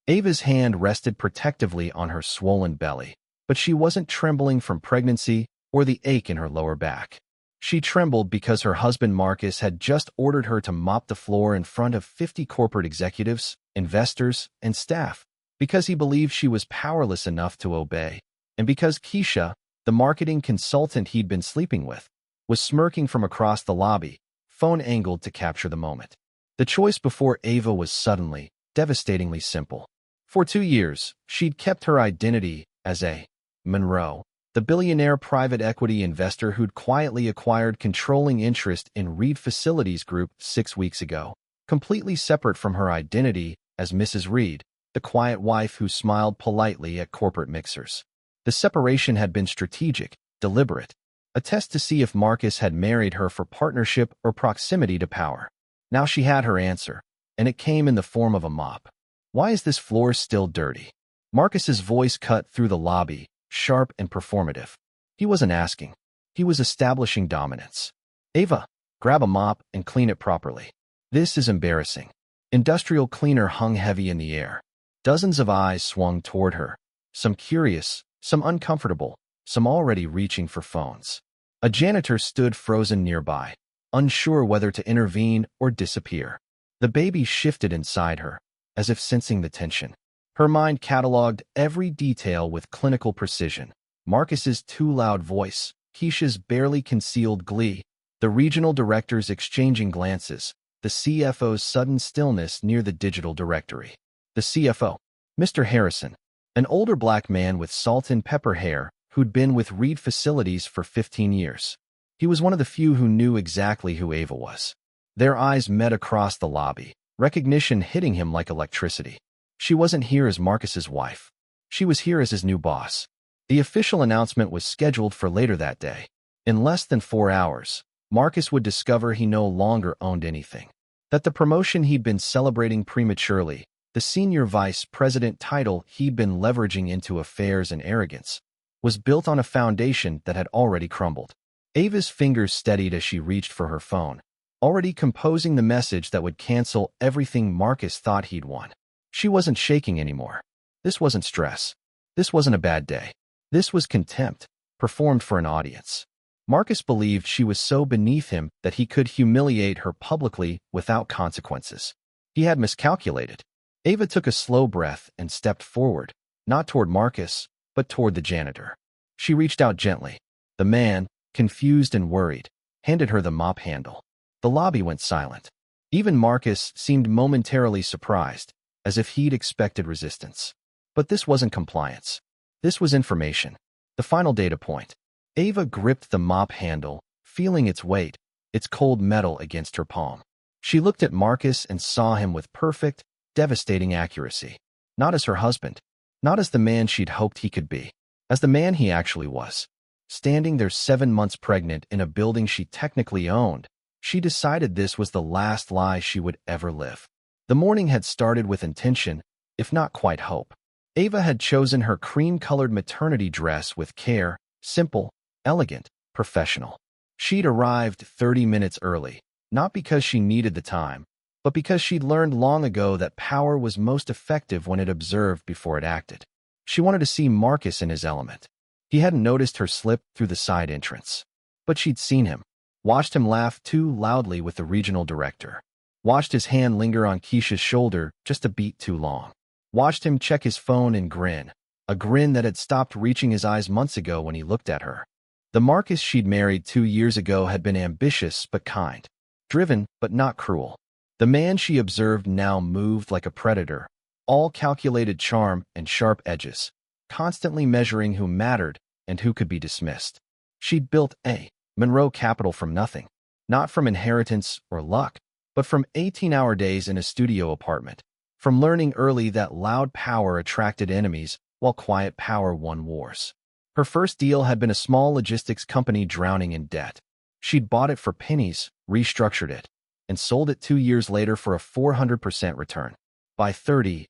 Ava's hand rested protectively on her swollen belly, but she wasn't trembling from pregnancy or the ache in her lower back. She trembled because her husband Marcus had just ordered her to mop the floor in front of 50 corporate executives, investors, and staff, because he believed she was powerless enough to obey, and because Keisha, the marketing consultant he'd been sleeping with, was smirking from across the lobby, phone angled to capture the moment. The choice before Ava was suddenly, devastatingly simple. For 2 years, she'd kept her identity as a Monroe, the billionaire private equity investor who'd quietly acquired controlling interest in Reed Facilities Group 6 weeks ago, completely separate from her identity as Mrs. Reed, the quiet wife who smiled politely at corporate mixers. The separation had been strategic, deliberate, a test to see if Marcus had married her for partnership or proximity to power. Now she had her answer, and it came in the form of a mop. "Why is this floor still dirty?" Marcus's voice cut through the lobby, sharp and performative. He wasn't asking. He was establishing dominance. "Ava, grab a mop and clean it properly. This is embarrassing." Industrial cleaner hung heavy in the air. Dozens of eyes swung toward her, some curious, some uncomfortable, some already reaching for phones. A janitor stood frozen nearby, unsure whether to intervene or disappear. The baby shifted inside her, as if sensing the tension. Her mind cataloged every detail with clinical precision. Marcus's too loud voice, Keisha's barely concealed glee, the regional directors exchanging glances, the CFO's sudden stillness near the digital directory. The CFO, Mr. Harrison, an older black man with salt and pepper hair who'd been with Reed Facilities for 15 years. He was one of the few who knew exactly who Ava was. Their eyes met across the lobby, recognition hitting him like electricity. She wasn't here as Marcus's wife. She was here as his new boss. The official announcement was scheduled for later that day. In less than 4 hours, Marcus would discover he no longer owned anything. That the promotion he'd been celebrating prematurely, the senior vice president title he'd been leveraging into affairs and arrogance, was built on a foundation that had already crumbled. Ava's fingers steadied as she reached for her phone, already composing the message that would cancel everything Marcus thought he'd won. She wasn't shaking anymore. This wasn't stress. This wasn't a bad day. This was contempt, performed for an audience. Marcus believed she was so beneath him that he could humiliate her publicly without consequences. He had miscalculated. Ava took a slow breath and stepped forward, not toward Marcus, but toward the janitor. She reached out gently. The man, confused and worried, handed her the mop handle. The lobby went silent. Even Marcus seemed momentarily surprised, as if he'd expected resistance. But this wasn't compliance. This was information. The final data point. Ava gripped the mop handle, feeling its weight, its cold metal against her palm. She looked at Marcus and saw him with perfect, devastating accuracy. Not as her husband. Not as the man she'd hoped he could be. As the man he actually was. Standing there 7 months pregnant in a building she technically owned, she decided this was the last lie she would ever live. The morning had started with intention, if not quite hope. Ava had chosen her cream-colored maternity dress with care, simple, elegant, professional. She'd arrived 30 minutes early, not because she needed the time, but because she'd learned long ago that power was most effective when it observed before it acted. She wanted to see Marcus in his element. He hadn't noticed her slip through the side entrance. But she'd seen him, watched him laugh too loudly with the regional director, watched his hand linger on Keisha's shoulder just a beat too long, watched him check his phone and grin, a grin that had stopped reaching his eyes months ago when he looked at her. The Marcus she'd married 2 years ago had been ambitious but kind, driven but not cruel. The man she observed now moved like a predator, all calculated charm and sharp edges, constantly measuring who mattered and who could be dismissed. She'd built a Monroe capital from nothing, not from inheritance or luck, but from 18-hour days in a studio apartment, from learning early that loud power attracted enemies while quiet power won wars. Her first deal had been a small logistics company drowning in debt. She'd bought it for pennies, restructured it, and sold it 2 years later for a 400% return. By 30,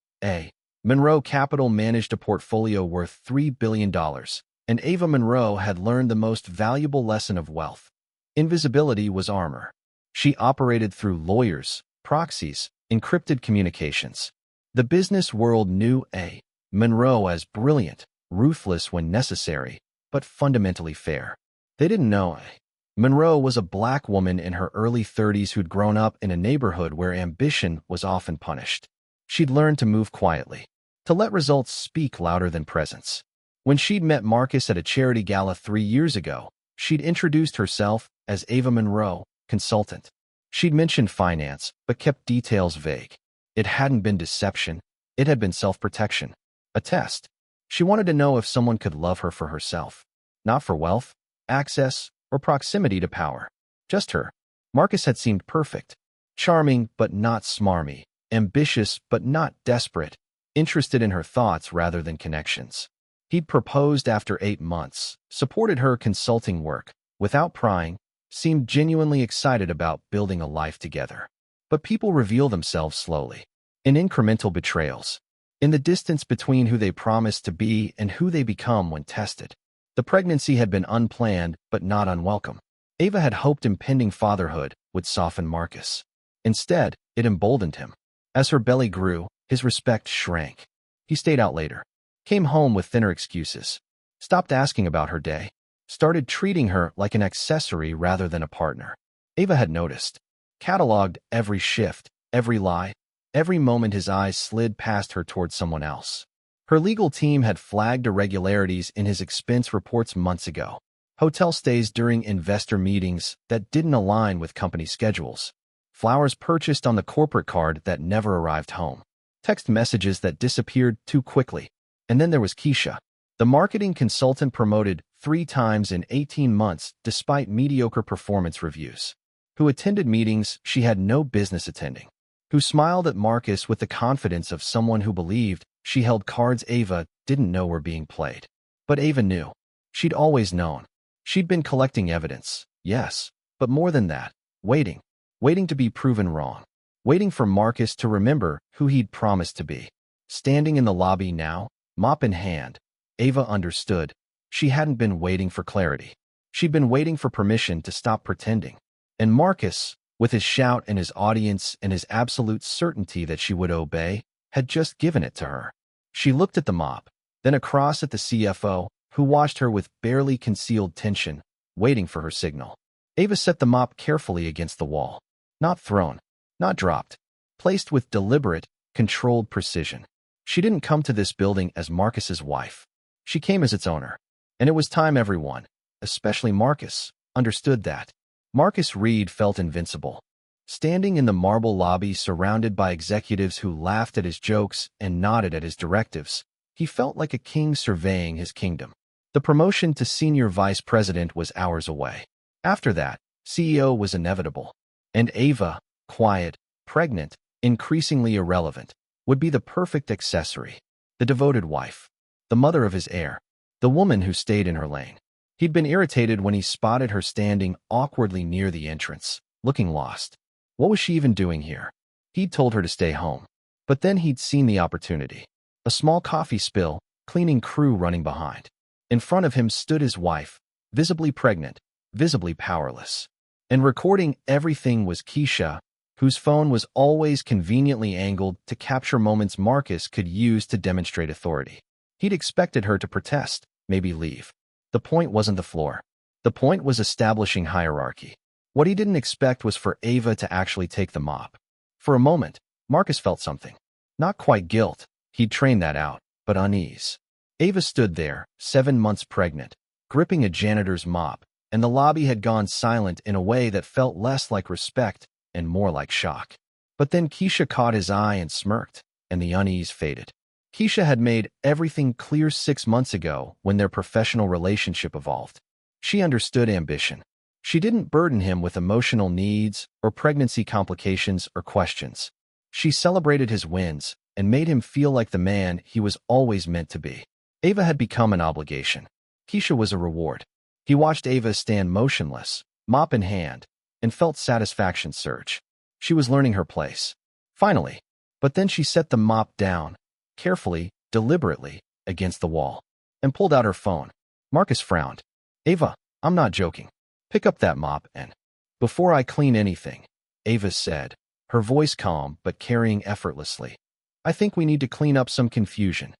Monroe Capital managed a portfolio worth $3 billion, and Ava Monroe had learned the most valuable lesson of wealth. Invisibility was armor. She operated through lawyers, proxies, encrypted communications. The business world knew A. Monroe as brilliant, ruthless when necessary, but fundamentally fair. They didn't know A. Monroe was a black woman in her early 30s who'd grown up in a neighborhood where ambition was often punished. She'd learned to move quietly, to let results speak louder than presence. When she'd met Marcus at a charity gala 3 years ago, she'd introduced herself as Ava Monroe, consultant. She'd mentioned finance, but kept details vague. It hadn't been deception, it had been self-protection. A test. She wanted to know if someone could love her for herself. Not for wealth, access, or proximity to power. Just her. Marcus had seemed perfect. Charming, but not smarmy. Ambitious, but not desperate. Interested in her thoughts rather than connections. He'd proposed after 8 months, supported her consulting work, without prying, seemed genuinely excited about building a life together. But people reveal themselves slowly, in incremental betrayals, in the distance between who they promise to be and who they become when tested. The pregnancy had been unplanned but not unwelcome. Ava had hoped impending fatherhood would soften Marcus. Instead, it emboldened him. As her belly grew, his respect shrank. He stayed out later, came home with thinner excuses, stopped asking about her day, started treating her like an accessory rather than a partner. Ava had noticed, cataloged every shift, every lie, every moment his eyes slid past her towards someone else. Her legal team had flagged irregularities in his expense reports months ago. Hotel stays during investor meetings that didn't align with company schedules. Flowers purchased on the corporate card that never arrived home. Text messages that disappeared too quickly. And then there was Keisha, the marketing consultant promoted 3 times in 18 months despite mediocre performance reviews, who attended meetings she had no business attending, who smiled at Marcus with the confidence of someone who believed she held cards Ava didn't know were being played. But Ava knew. She'd always known. She'd been collecting evidence, yes, but more than that, waiting to be proven wrong, waiting for Marcus to remember who he'd promised to be. Standing in the lobby now, mop in hand, Ava understood. She hadn't been waiting for clarity. She'd been waiting for permission to stop pretending. And Marcus, with his shout and his audience and his absolute certainty that she would obey, had just given it to her. She looked at the mop, then across at the CFO, who watched her with barely concealed tension, waiting for her signal. Ava set the mop carefully against the wall. Not thrown, not dropped, placed with deliberate, controlled precision. She didn't come to this building as Marcus's wife. She came as its owner. And it was time everyone, especially Marcus, understood that. Marcus Reed felt invincible. Standing in the marble lobby surrounded by executives who laughed at his jokes and nodded at his directives, he felt like a king surveying his kingdom. The promotion to senior vice president was hours away. After that, CEO was inevitable. And Ava, quiet, pregnant, increasingly irrelevant, would be the perfect accessory. The devoted wife. The mother of his heir. The woman who stayed in her lane. He'd been irritated when he spotted her standing awkwardly near the entrance, looking lost. What was she even doing here? He'd told her to stay home. But then he'd seen the opportunity. A small coffee spill, cleaning crew running behind. In front of him stood his wife, visibly pregnant, visibly powerless. And recording everything was Keisha, whose phone was always conveniently angled to capture moments Marcus could use to demonstrate authority. He'd expected her to protest, maybe leave. The point wasn't the floor. The point was establishing hierarchy. What he didn't expect was for Ava to actually take the mop. For a moment, Marcus felt something. Not quite guilt, he'd trained that out, but unease. Ava stood there, 7 months pregnant, gripping a janitor's mop, and the lobby had gone silent in a way that felt less like respect and more like shock. But then Keisha caught his eye and smirked, and the unease faded. Keisha had made everything clear 6 months ago when their professional relationship evolved. She understood ambition. She didn't burden him with emotional needs or pregnancy complications or questions. She celebrated his wins and made him feel like the man he was always meant to be. Ava had become an obligation. Keisha was a reward. He watched Ava stand motionless, mop in hand, and felt satisfaction surge. She was learning her place. Finally. But then she set the mop down, carefully, deliberately, against the wall, and pulled out her phone. Marcus frowned. Ava, I'm not joking. Pick up that mop and... Before I clean anything, Ava said, her voice calm but carrying effortlessly. I think we need to clean up some confusion.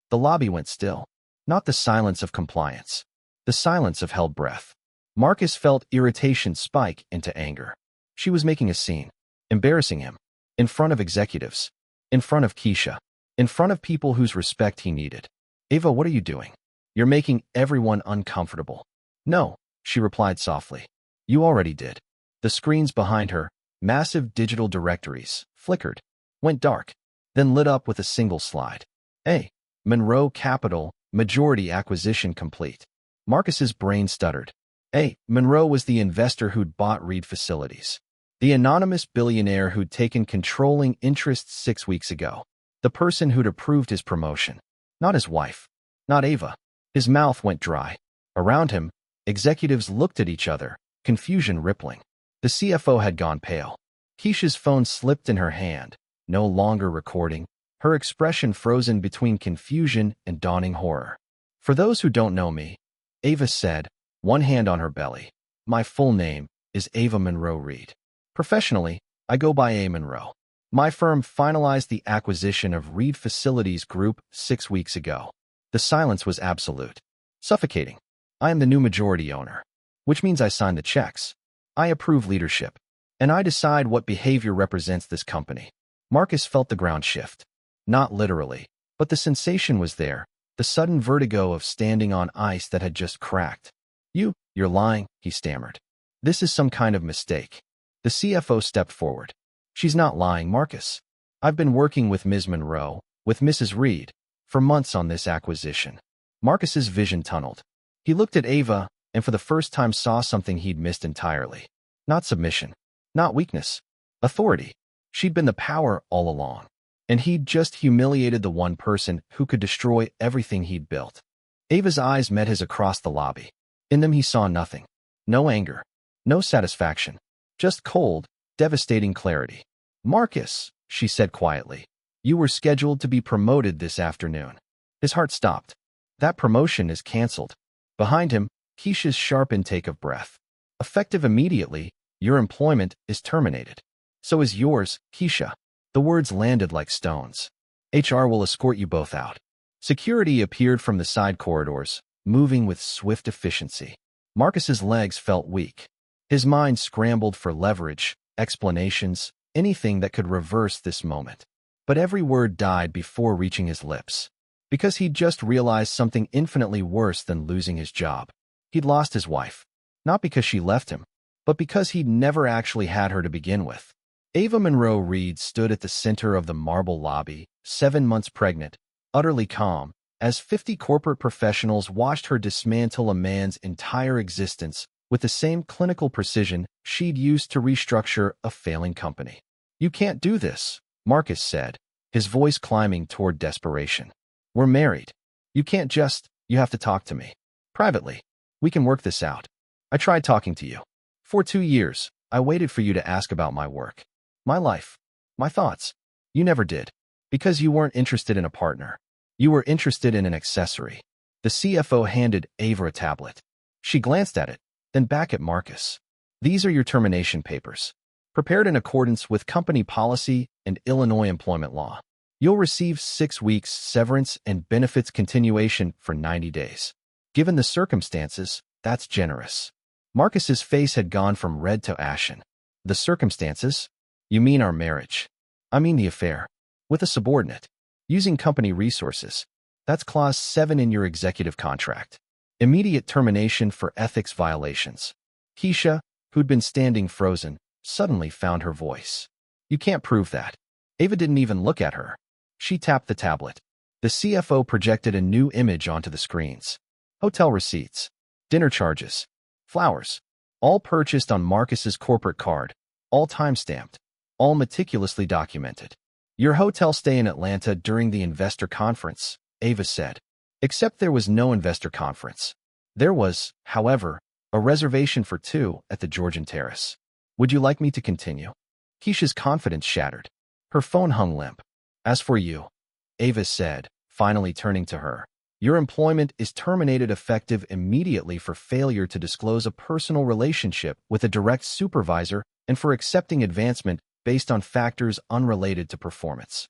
The lobby went still. Not the silence of compliance. The silence of held breath. Marcus felt irritation spike into anger. She was making a scene. Embarrassing him. In front of executives. In front of Keisha. In front of people whose respect he needed. Ava, what are you doing? You're making everyone uncomfortable. No, she replied softly. You already did. The screens behind her, massive digital directories, flickered, went dark, then lit up with a single slide. A. Monroe Capital, majority acquisition complete. Marcus's brain stuttered. A. Monroe was the investor who'd bought Reed Facilities. The anonymous billionaire who'd taken controlling interests 6 weeks ago. The person who'd approved his promotion. Not his wife. Not Ava. His mouth went dry. Around him, executives looked at each other, confusion rippling. The CFO had gone pale. Keisha's phone slipped in her hand, no longer recording, her expression frozen between confusion and dawning horror. For those who don't know me, Ava said, one hand on her belly. My full name is Ava Monroe Reed. Professionally, I go by A. Monroe. My firm finalized the acquisition of Reed Facilities Group 6 weeks ago. The silence was absolute. Suffocating. I am the new majority owner, which means I sign the checks. I approve leadership, and I decide what behavior represents this company. Marcus felt the ground shift. Not literally, but the sensation was there, the sudden vertigo of standing on ice that had just cracked. You're lying, he stammered. This is some kind of mistake. The CFO stepped forward. She's not lying, Marcus. I've been working with Ms. Monroe, with Mrs. Reed, for months on this acquisition. Marcus's vision tunneled. He looked at Ava and for the first time saw something he'd missed entirely. Not submission. Not weakness. Authority. She'd been the power all along. And he'd just humiliated the one person who could destroy everything he'd built. Ava's eyes met his across the lobby. In them he saw nothing. No anger. No satisfaction. Just cold, devastating clarity. Marcus, she said quietly, you were scheduled to be promoted this afternoon. His heart stopped. That promotion is canceled. Behind him, Keisha's sharp intake of breath. Effective immediately, your employment is terminated. So is yours, Keisha. The words landed like stones. HR will escort you both out. Security appeared from the side corridors, moving with swift efficiency. Marcus's legs felt weak. His mind scrambled for leverage, explanations, anything that could reverse this moment. But every word died before reaching his lips. Because he'd just realized something infinitely worse than losing his job. He'd lost his wife. Not because she left him, but because he'd never actually had her to begin with. Ava Monroe Reed stood at the center of the marble lobby, 7 months pregnant, utterly calm, as 50 corporate professionals watched her dismantle a man's entire existence with the same clinical precision she'd used to restructure a failing company. You can't do this, Marcus said, his voice climbing toward desperation. We're married. You can't just, you have to talk to me. Privately. We can work this out. I tried talking to you. For 2 years, I waited for you to ask about my work. My life. My thoughts. You never did. Because you weren't interested in a partner. You were interested in an accessory. The CFO handed Ava a tablet. She glanced at it, then back at Marcus. These are your termination papers. Prepared in accordance with company policy and Illinois employment law. You'll receive 6 weeks severance and benefits continuation for 90 days. Given the circumstances, that's generous. Marcus's face had gone from red to ashen. The circumstances? You mean our marriage? I mean the affair. With a subordinate. Using company resources. That's clause 7 in your executive contract. Immediate termination for ethics violations. Keisha, who'd been standing frozen, suddenly found her voice. You can't prove that. Ava didn't even look at her. She tapped the tablet. The CFO projected a new image onto the screens. Hotel receipts. Dinner charges. Flowers. All purchased on Marcus's corporate card. All time-stamped. All meticulously documented. Your hotel stay in Atlanta during the investor conference, Ava said. Except there was no investor conference. There was, however, a reservation for 2 at the Georgian Terrace. Would you like me to continue? Keisha's confidence shattered. Her phone hung limp. As for you, Ava said, finally turning to her, your employment is terminated effective immediately for failure to disclose a personal relationship with a direct supervisor and for accepting advancement based on factors unrelated to performance.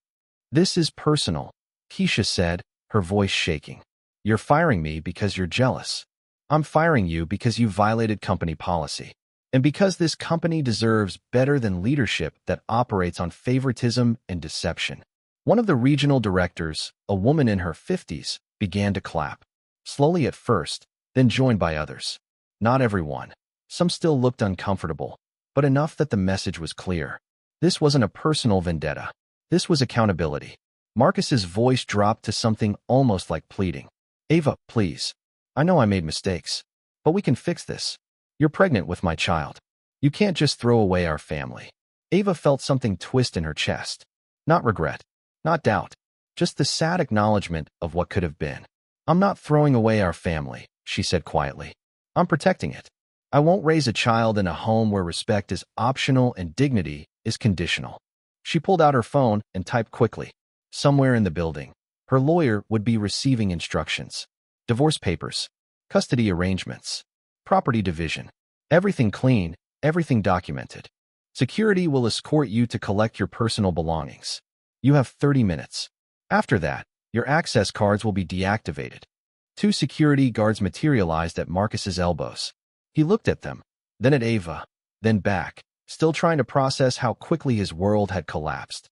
This is personal, Keisha said, her voice shaking. You're firing me because you're jealous. I'm firing you because you violated company policy. And because this company deserves better than leadership that operates on favoritism and deception. One of the regional directors, a woman in her 50s, began to clap. Slowly at first, then joined by others. Not everyone. Some still looked uncomfortable, but enough that the message was clear. This wasn't a personal vendetta. This was accountability. Marcus's voice dropped to something almost like pleading. Ava, please. I know I made mistakes, but we can fix this. You're pregnant with my child. You can't just throw away our family. Ava felt something twist in her chest. Not regret, not doubt, just the sad acknowledgement of what could have been. I'm not throwing away our family, she said quietly. I'm protecting it. I won't raise a child in a home where respect is optional and dignity is conditional. She pulled out her phone and typed quickly. Somewhere in the building, her lawyer would be receiving instructions. Divorce papers, custody arrangements, property division. Everything clean, everything documented. Security will escort you to collect your personal belongings. You have 30 minutes. After that, your access cards will be deactivated. 2 security guards materialized at Marcus's elbows. He looked at them, then at Ava, then back, still trying to process how quickly his world had collapsed.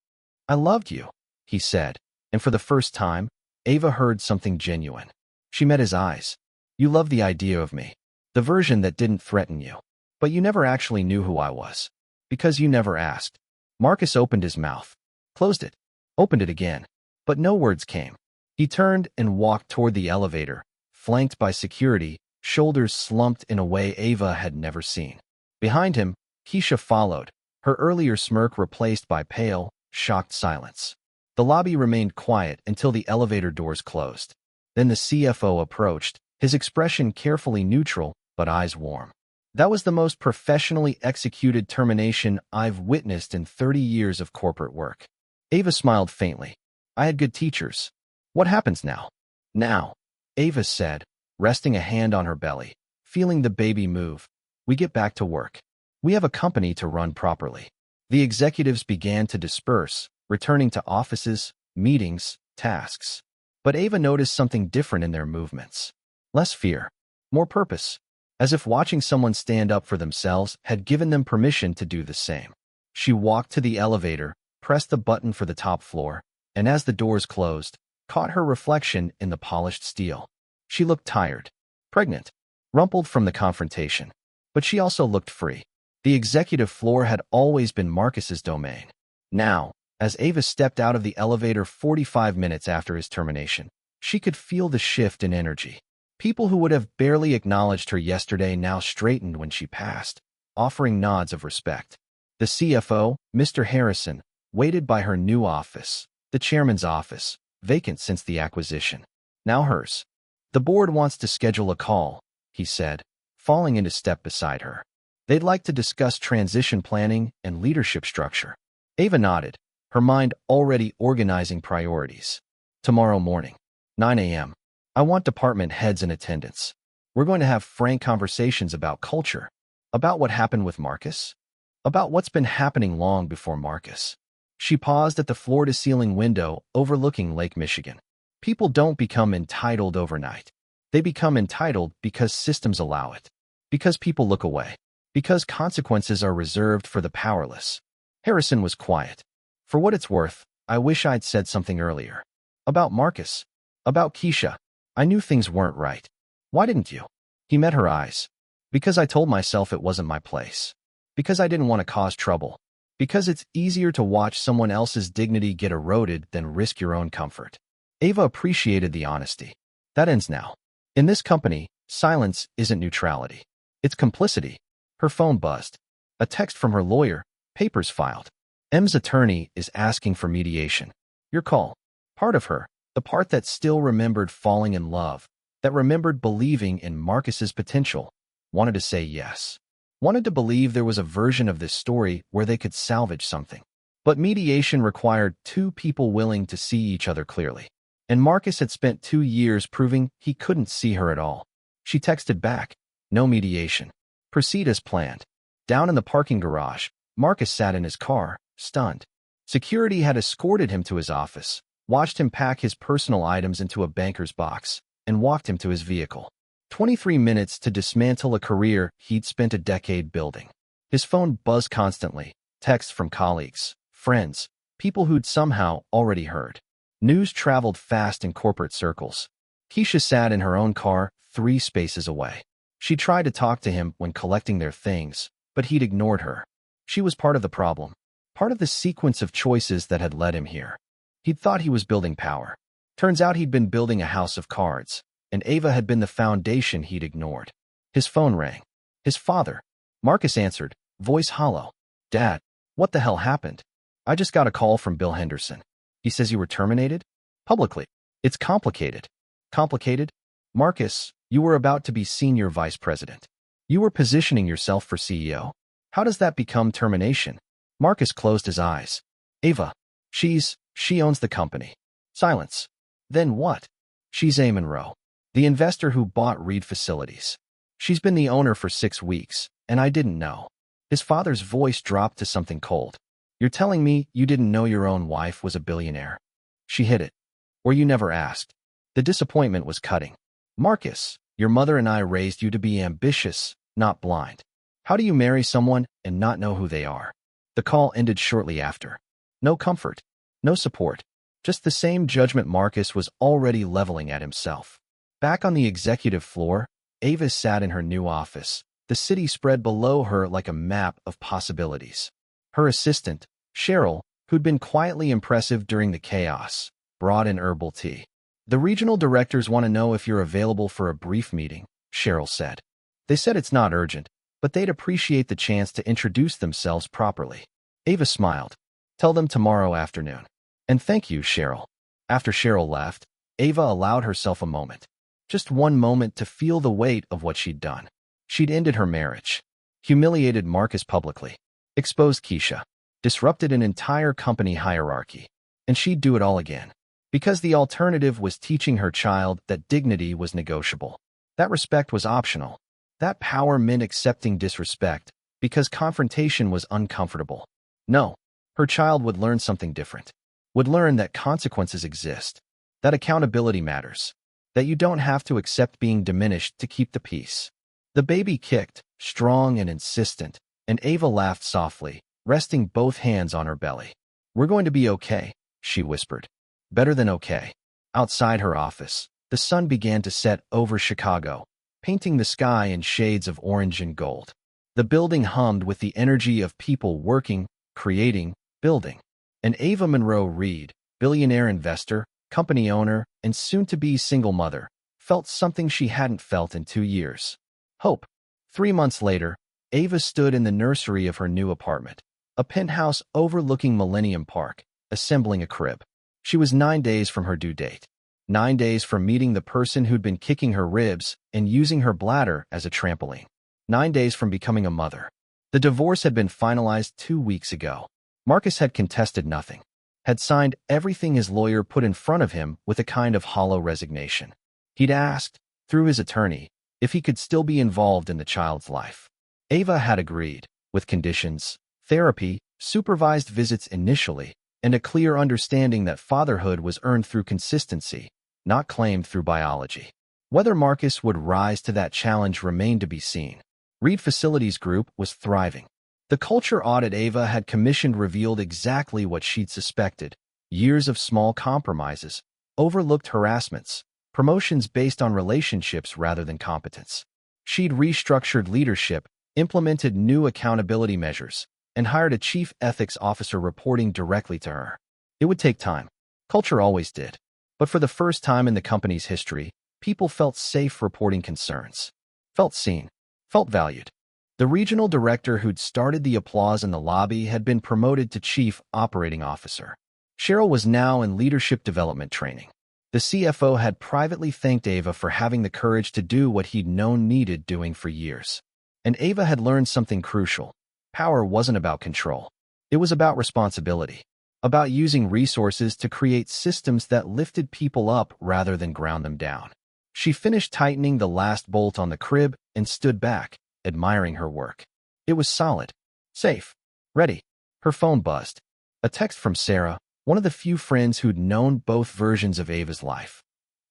I loved you, he said, and for the first time, Ava heard something genuine. She met his eyes. You loved the idea of me, the version that didn't threaten you. But you never actually knew who I was. Because you never asked. Marcus opened his mouth, closed it, opened it again, but no words came. He turned and walked toward the elevator, flanked by security, shoulders slumped in a way Ava had never seen. Behind him, Keisha followed, her earlier smirk replaced by pale, shocked silence. The lobby remained quiet until the elevator doors closed. Then the CFO approached, his expression carefully neutral, but eyes warm. That was the most professionally executed termination I've witnessed in 30 years of corporate work. Ava smiled faintly. I had good teachers. What happens now? Now, Ava said, resting a hand on her belly, feeling the baby move. We get back to work. We have a company to run properly. The executives began to disperse, returning to offices, meetings, tasks. But Ava noticed something different in their movements. Less fear, more purpose, as if watching someone stand up for themselves had given them permission to do the same. She walked to the elevator, pressed the button for the top floor, and as the doors closed, caught her reflection in the polished steel. She looked tired, pregnant, rumpled from the confrontation. But she also looked free. The executive floor had always been Marcus's domain. Now, as Ava stepped out of the elevator 45 minutes after his termination, she could feel the shift in energy. People who would have barely acknowledged her yesterday now straightened when she passed, offering nods of respect. The CFO, Mr. Harrison, waited by her new office, the chairman's office, vacant since the acquisition. Now hers. The board wants to schedule a call, he said, falling into step beside her. They'd like to discuss transition planning and leadership structure. Ava nodded, her mind already organizing priorities. Tomorrow morning, 9 a.m. I want department heads in attendance. We're going to have frank conversations about culture, about what happened with Marcus, about what's been happening long before Marcus. She paused at the floor-to-ceiling window overlooking Lake Michigan. People don't become entitled overnight. They become entitled because systems allow it, because people look away, because consequences are reserved for the powerless. Harrison was quiet. For what it's worth, I wish I'd said something earlier. About Marcus. About Keisha. I knew things weren't right. Why didn't you? He met her eyes. Because I told myself it wasn't my place. Because I didn't want to cause trouble. Because it's easier to watch someone else's dignity get eroded than risk your own comfort. Ava appreciated the honesty. That ends now. In this company, silence isn't neutrality. It's complicity. Her phone buzzed. A text from her lawyer, papers filed. M's attorney is asking for mediation. Your call. Part of her, the part that still remembered falling in love, that remembered believing in Marcus's potential, wanted to say yes. Wanted to believe there was a version of this story where they could salvage something. But mediation required 2 people willing to see each other clearly. And Marcus had spent 2 years proving he couldn't see her at all. She texted back, no mediation. Proceed as planned. Down in the parking garage, Marcus sat in his car, stunned. Security had escorted him to his office, watched him pack his personal items into a banker's box, and walked him to his vehicle. 23 minutes to dismantle a career he'd spent a decade building. His phone buzzed constantly, texts from colleagues, friends, people who'd somehow already heard. News traveled fast in corporate circles. Keisha sat in her own car, 3 spaces away. She tried to talk to him when collecting their things, but he'd ignored her. She was part of the problem, part of the sequence of choices that had led him here. He'd thought he was building power. Turns out he'd been building a house of cards, and Ava had been the foundation he'd ignored. His phone rang. His father. Marcus answered, voice hollow. Dad, what the hell happened? I just got a call from Bill Henderson. He says you were terminated? Publicly. It's complicated. Complicated? Marcus, you were about to be senior vice president. You were positioning yourself for CEO. How does that become termination? Marcus closed his eyes. Ava. She owns the company. Silence. Then what? She's a Monroe, the investor who bought Reed Facilities. She's been the owner for 6 weeks, and I didn't know. His father's voice dropped to something cold. You're telling me you didn't know your own wife was a billionaire? She hid it. Or you never asked. The disappointment was cutting. Marcus, your mother and I raised you to be ambitious, not blind. How do you marry someone and not know who they are? The call ended shortly after. No comfort. No support. Just the same judgment Marcus was already leveling at himself. Back on the executive floor, Ava sat in her new office, the city spread below her like a map of possibilities. Her assistant, Cheryl, who'd been quietly impressive during the chaos, brought in herbal tea. The regional directors want to know if you're available for a brief meeting, Cheryl said. They said it's not urgent, but they'd appreciate the chance to introduce themselves properly. Ava smiled. Tell them tomorrow afternoon. And thank you, Cheryl. After Cheryl left, Ava allowed herself a moment. Just one moment to feel the weight of what she'd done. She'd ended her marriage, humiliated Marcus publicly, exposed Keisha, disrupted an entire company hierarchy, and she'd do it all again. Because the alternative was teaching her child that dignity was negotiable. That respect was optional. That power meant accepting disrespect because confrontation was uncomfortable. No, her child would learn something different. Would learn that consequences exist, that accountability matters, that you don't have to accept being diminished to keep the peace. The baby kicked, strong and insistent, and Ava laughed softly, resting both hands on her belly. We're going to be okay, she whispered. Better than okay. Outside her office, the sun began to set over Chicago, painting the sky in shades of orange and gold. The building hummed with the energy of people working, creating, building. And Ava Monroe Reed, billionaire investor, company owner, and soon-to-be single mother, felt something she hadn't felt in 2 years. Hope. 3 months later, Ava stood in the nursery of her new apartment, a penthouse overlooking Millennium Park, assembling a crib. She was 9 days from her due date. 9 days from meeting the person who'd been kicking her ribs and using her bladder as a trampoline. 9 days from becoming a mother. The divorce had been finalized 2 weeks ago. Marcus had contested nothing, had signed everything his lawyer put in front of him with a kind of hollow resignation. He'd asked, through his attorney, if he could still be involved in the child's life. Ava had agreed, with conditions, therapy, supervised visits initially, and a clear understanding that fatherhood was earned through consistency, not claimed through biology. Whether Marcus would rise to that challenge remained to be seen. Reed Facilities Group was thriving. The culture audit Ava had commissioned revealed exactly what she'd suspected. Years of small compromises, overlooked harassments, promotions based on relationships rather than competence. She'd restructured leadership, implemented new accountability measures, and hired a chief ethics officer reporting directly to her. It would take time. Culture always did. But for the first time in the company's history, people felt safe reporting concerns. Felt seen. Felt valued. The regional director who'd started the applause in the lobby had been promoted to chief operating officer. Cheryl was now in leadership development training. The CFO had privately thanked Ava for having the courage to do what he'd known needed doing for years. And Ava had learned something crucial. Power wasn't about control. It was about responsibility. About using resources to create systems that lifted people up rather than ground them down. She finished tightening the last bolt on the crib and stood back, admiring her work. It was solid, safe, ready. Her phone buzzed. A text from Sarah, one of the few friends who'd known both versions of Ava's life.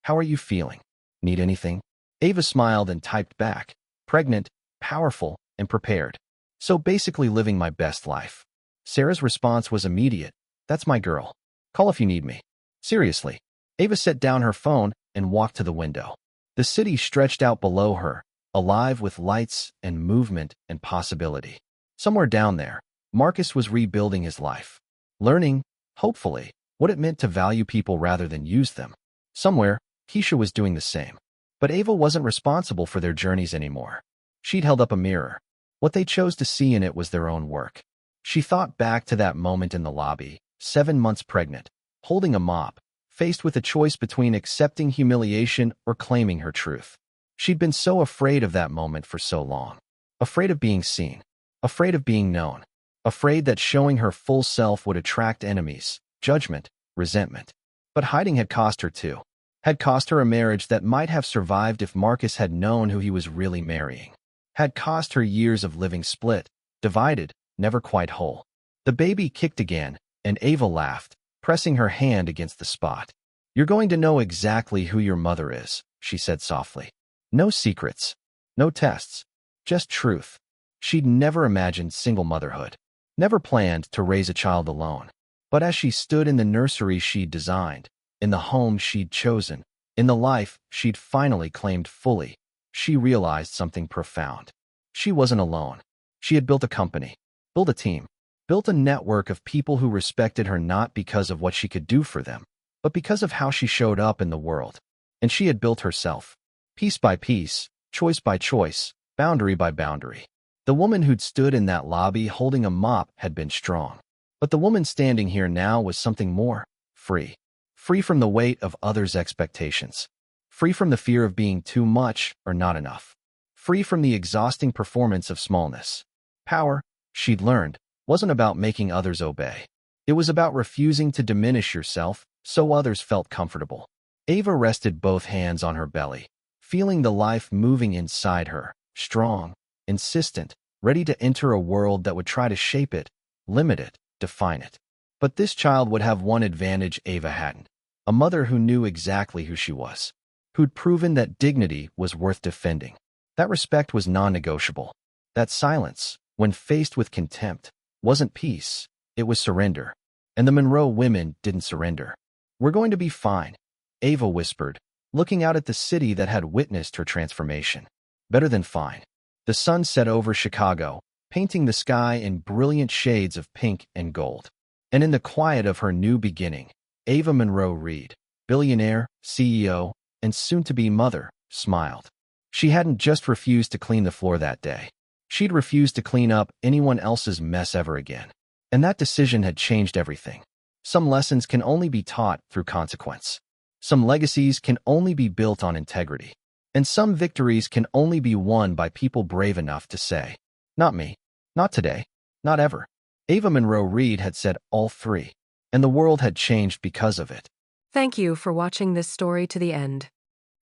How are you feeling? Need anything? Ava smiled and typed back, pregnant, powerful, and prepared. So basically living my best life. Sarah's response was immediate. That's my girl. Call if you need me. Seriously. Ava set down her phone and walked to the window. The city stretched out below her, alive with lights and movement and possibility. Somewhere down there, Marcus was rebuilding his life. Learning, hopefully, what it meant to value people rather than use them. Somewhere, Keisha was doing the same. But Ava wasn't responsible for their journeys anymore. She'd held up a mirror. What they chose to see in it was their own work. She thought back to that moment in the lobby, 7 months pregnant, holding a mop, faced with a choice between accepting humiliation or claiming her truth. She'd been so afraid of that moment for so long. Afraid of being seen. Afraid of being known. Afraid that showing her full self would attract enemies, judgment, resentment. But hiding had cost her too. Had cost her a marriage that might have survived if Marcus had known who he was really marrying. Had cost her years of living split, divided, never quite whole. The baby kicked again, and Ava laughed, pressing her hand against the spot. You're going to know exactly who your mother is, she said softly. No secrets. No tests. Just truth. She'd never imagined single motherhood. Never planned to raise a child alone. But as she stood in the nursery she'd designed, in the home she'd chosen, in the life she'd finally claimed fully, she realized something profound. She wasn't alone. She had built a company, built a team, built a network of people who respected her not because of what she could do for them, but because of how she showed up in the world. And she had built herself, piece by piece, choice by choice, boundary by boundary. The woman who'd stood in that lobby holding a mop had been strong. But the woman standing here now was something more, free. Free from the weight of others' expectations. Free from the fear of being too much or not enough. Free from the exhausting performance of smallness. Power, she'd learned, wasn't about making others obey. It was about refusing to diminish yourself so others felt comfortable. Ava rested both hands on her belly, feeling the life moving inside her, strong, insistent, ready to enter a world that would try to shape it, limit it, define it. But this child would have one advantage Ava hadn't. A mother who knew exactly who she was. Who'd proven that dignity was worth defending. That respect was non-negotiable. That silence, when faced with contempt, wasn't peace, it was surrender. And the Monroe women didn't surrender. We're going to be fine, Ava whispered, looking out at the city that had witnessed her transformation. Better than fine. The sun set over Chicago, painting the sky in brilliant shades of pink and gold. And in the quiet of her new beginning, Ava Monroe Reed, billionaire, CEO, and soon-to-be mother, smiled. She hadn't just refused to clean the floor that day. She'd refused to clean up anyone else's mess ever again. And that decision had changed everything. Some lessons can only be taught through consequence. Some legacies can only be built on integrity. And some victories can only be won by people brave enough to say, not me, not today, not ever. Ava Monroe Reed had said all three, and the world had changed because of it. Thank you for watching this story to the end.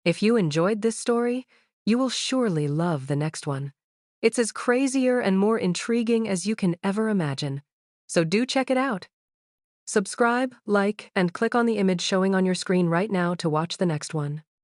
If you enjoyed this story, you will surely love the next one. It's as crazier and more intriguing as you can ever imagine. So do check it out. Subscribe, like, and click on the image showing on your screen right now to watch the next one.